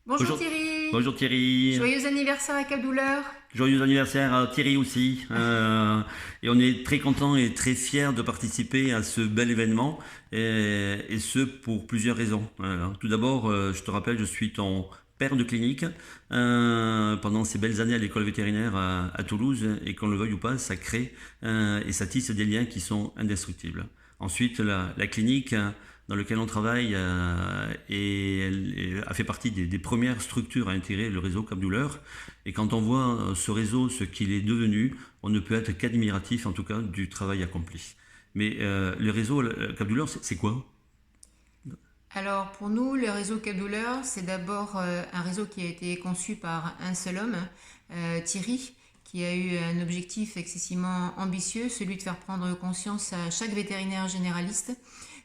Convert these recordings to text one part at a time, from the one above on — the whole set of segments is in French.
Bonjour Bonjour, Thierry, bonjour Thierry, joyeux anniversaire à Cap Douleur. joyeux anniversaire à Thierry aussi. Et on est très content et très fiers de participer à ce bel événement, et ce pour plusieurs raisons. Voilà. Tout d'abord, je te rappelle, je suis ton père de clinique pendant ces belles années à l'école vétérinaire à Toulouse, et qu'on le veuille ou pas, ça crée et ça tisse des liens qui sont indestructibles. Ensuite, la clinique dans laquelle on travaille a fait partie des premières structures à intégrer le réseau Cap Douleur. Et quand on voit ce réseau, ce qu'il est devenu, on ne peut être qu'admiratif en tout cas du travail accompli. Mais le réseau Cap Douleur, c'est quoi? Alors pour nous, le réseau Cap Douleur, c'est d'abord un réseau qui a été conçu par un seul homme, Thierry, qui a eu un objectif excessivement ambitieux, celui de faire prendre conscience à chaque vétérinaire généraliste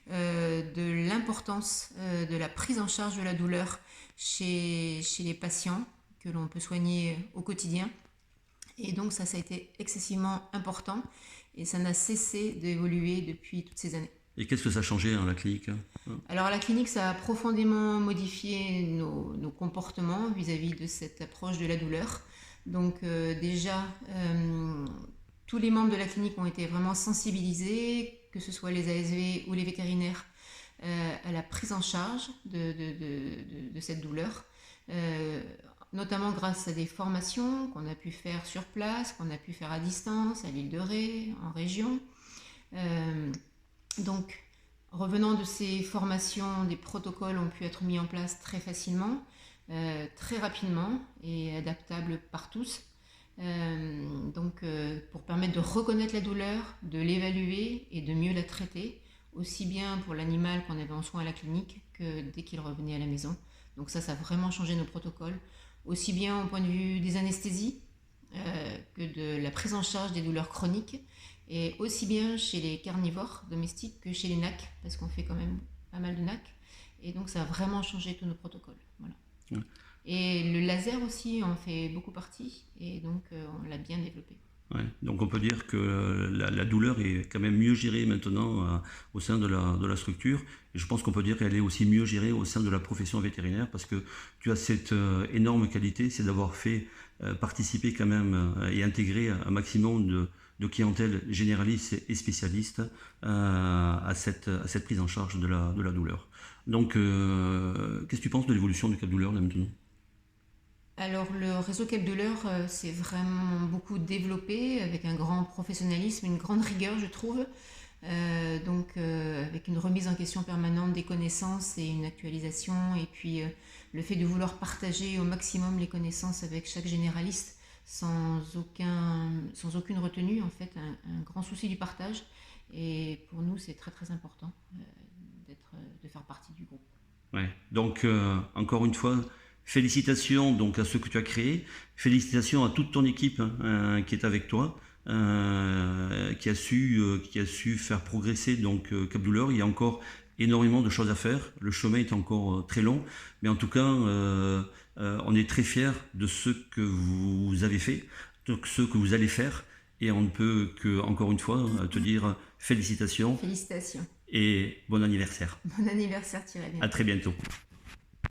de l'importance de la prise en charge de la douleur chez les patients que l'on peut soigner au quotidien. Et donc ça a été excessivement important et ça n'a cessé d'évoluer depuis toutes ces années. Et qu'est-ce que ça a changé dans la clinique? Alors la clinique, ça a profondément modifié nos comportements vis-à-vis de cette approche de la douleur. Donc déjà, tous les membres de la clinique ont été vraiment sensibilisés, que ce soit les ASV ou les vétérinaires, à la prise en charge de cette douleur. Notamment grâce à des formations qu'on a pu faire sur place, qu'on a pu faire à distance, à l'île de Ré, en région. Donc, revenant de ces formations, des protocoles ont pu être mis en place très facilement, très rapidement et adaptables par tous. Pour permettre de reconnaître la douleur, de l'évaluer et de mieux la traiter, aussi bien pour l'animal qu'on avait en soins à la clinique que dès qu'il revenait à la maison. Donc ça a vraiment changé nos protocoles, aussi bien au point de vue des anesthésies que de la prise en charge des douleurs chroniques, et aussi bien chez les carnivores domestiques que chez les NAC, parce qu'on fait quand même pas mal de NAC, et donc ça a vraiment changé tous nos protocoles. Voilà. Ouais. Et le laser aussi en fait beaucoup partie, et donc on l'a bien développé. Ouais. Donc on peut dire que la douleur est quand même mieux gérée maintenant au sein de la structure. Et je pense qu'on peut dire qu'elle est aussi mieux gérée au sein de la profession vétérinaire, parce que tu as cette énorme qualité, c'est d'avoir fait participer quand même et intégrer un maximum de clientèle généraliste et spécialiste à cette prise en charge de la douleur. Donc qu'est-ce que tu penses de l'évolution du Cap Douleur là maintenant? Alors le réseau Cap Douleur s'est vraiment beaucoup développé avec un grand professionnalisme, une grande rigueur je trouve, avec une remise en question permanente des connaissances et une actualisation, et puis le fait de vouloir partager au maximum les connaissances avec chaque généraliste sans aucune retenue, en fait un grand souci du partage, et pour nous c'est très très important de faire partie du groupe. Ouais. Donc encore une fois, félicitations donc à ce que tu as créé, félicitations à toute ton équipe hein, qui est avec toi, qui a su faire progresser donc Cap Douleur. Il y a encore énormément de choses à faire. Le chemin est encore très long, mais en tout cas, on est très fiers de ce que vous avez fait, de ce que vous allez faire, et on ne peut que encore une fois te dire félicitations Félicitations. et bon anniversaire. Bon anniversaire Thierry. À très bientôt.